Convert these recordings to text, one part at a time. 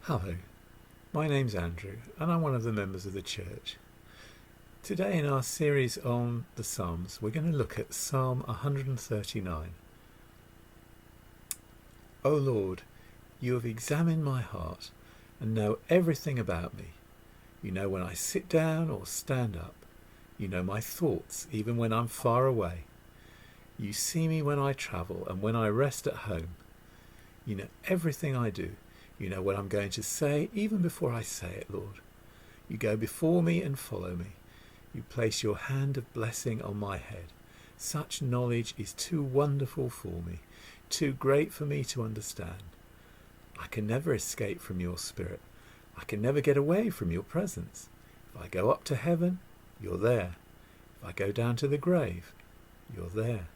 Hello, my name's Andrew and I'm one of the members of the church. Today in our series on the Psalms, we're going to look at Psalm 139. O Lord, you have examined my heart and know everything about me. You know when I sit down or stand up. You know my thoughts even when I'm far away. You see me when I travel and when I rest at home. You know everything I do. You know what I'm going to say even before I say it, Lord. You go before me and follow me. You place your hand of blessing on my head. Such knowledge is too wonderful for me, too great for me to understand. I can never escape from your spirit. I can never get away from your presence. If I go up to heaven, you're there. If I go down to the grave, you're there.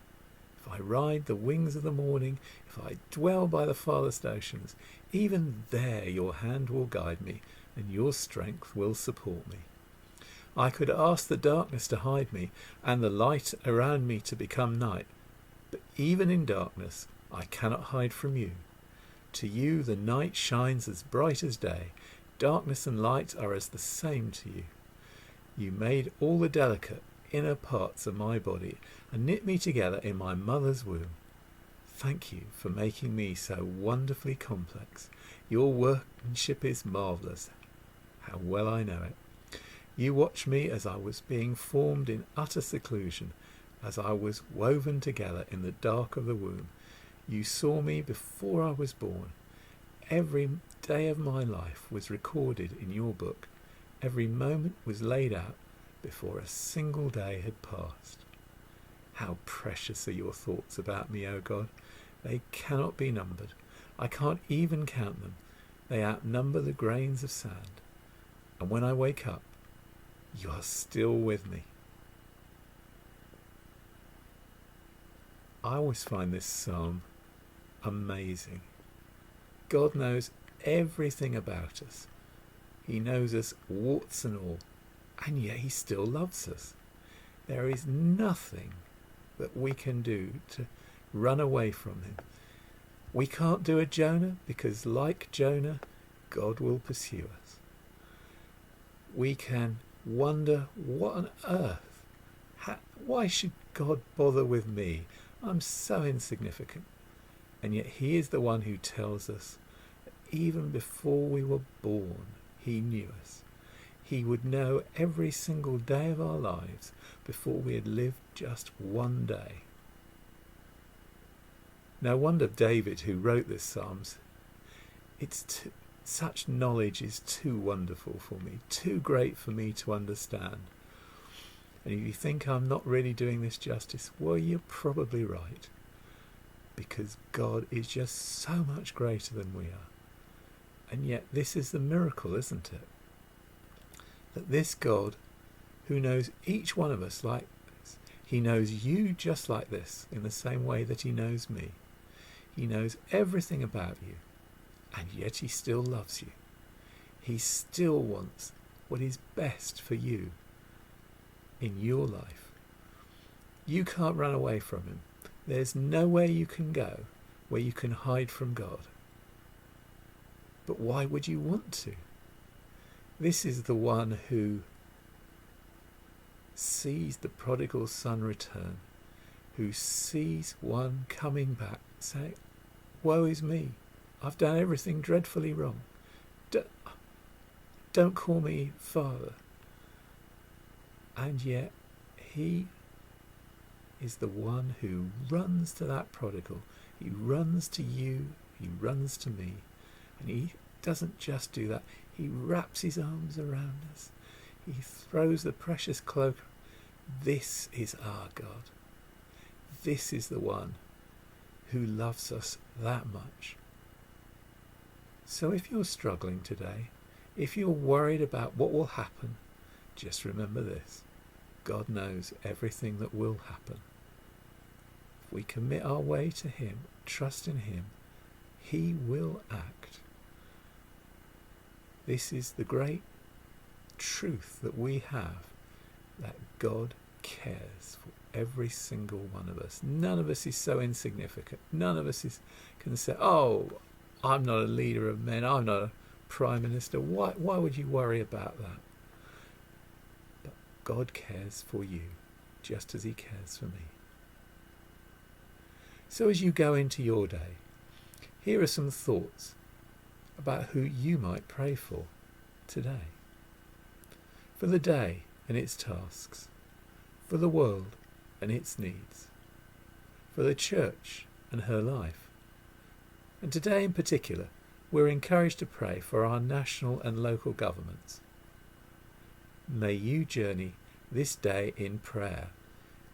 If I ride the wings of the morning, if I dwell by the farthest oceans, even there your hand will guide me, and your strength will support me. I could ask the darkness to hide me, and the light around me to become night, but even in darkness I cannot hide from you. To you the night shines as bright as day. Darkness and light are as the same to you. You made all the delicate inner parts of my body and knit me together in my mother's womb. Thank you for making me so wonderfully complex. Your workmanship is marvellous. How well I know it. You watched me as I was being formed in utter seclusion, as I was woven together in the dark of the womb. You saw me before I was born. Every day of my life was recorded in your book. Every moment was laid out before a single day had passed. How precious are your thoughts about me, O God. They cannot be numbered. I can't even count them. They outnumber the grains of sand. And when I wake up, you are still with me. I always find this psalm amazing. God knows everything about us. He knows us warts and all, and yet he still loves us. There is nothing that we can do to run away from him. We can't do a Jonah because, like Jonah, God will pursue us. We can wonder, what on earth? Why should God bother with me? I'm so insignificant. And yet he is the one who tells us that even before we were born, he knew us. He would know every single day of our lives before we had lived just one day. No wonder David, who wrote this Psalms, such knowledge is too wonderful for me, too great for me to understand. And if you think I'm not really doing this justice, well, you're probably right. Because God is just so much greater than we are. And yet this is the miracle, isn't it? That this God, who knows each one of us like this, he knows you just like this, in the same way that he knows me. He knows everything about you, and yet he still loves you. He still wants what is best for you in your life. You can't run away from him. There's nowhere you can go where you can hide from God. But why would you want to? This is the one who sees the prodigal son return, who sees one coming back, saying, woe is me, I've done everything dreadfully wrong. Don't call me Father. And yet he is the one who runs to that prodigal. He runs to you, he runs to me. And he doesn't just do that. He wraps his arms around us. He throws the precious cloak. This is our God. This is the one who loves us that much. So if you're struggling today, if you're worried about what will happen, just remember this. God knows everything that will happen. If we commit our way to him, trust in him, he will act. This is the great truth that we have, that God cares for every single one of us. None of us is so insignificant. None of us can say, oh, I'm not a leader of men. I'm not a Prime Minister. Why would you worry about that? But God cares for you just as he cares for me. So as you go into your day, here are some thoughts about who you might pray for today. For the day and its tasks, for the world and its needs, for the church and her life. And today in particular, we're encouraged to pray for our national and local governments. May you journey this day in prayer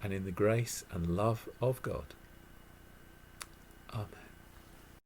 and in the grace and love of God. Amen.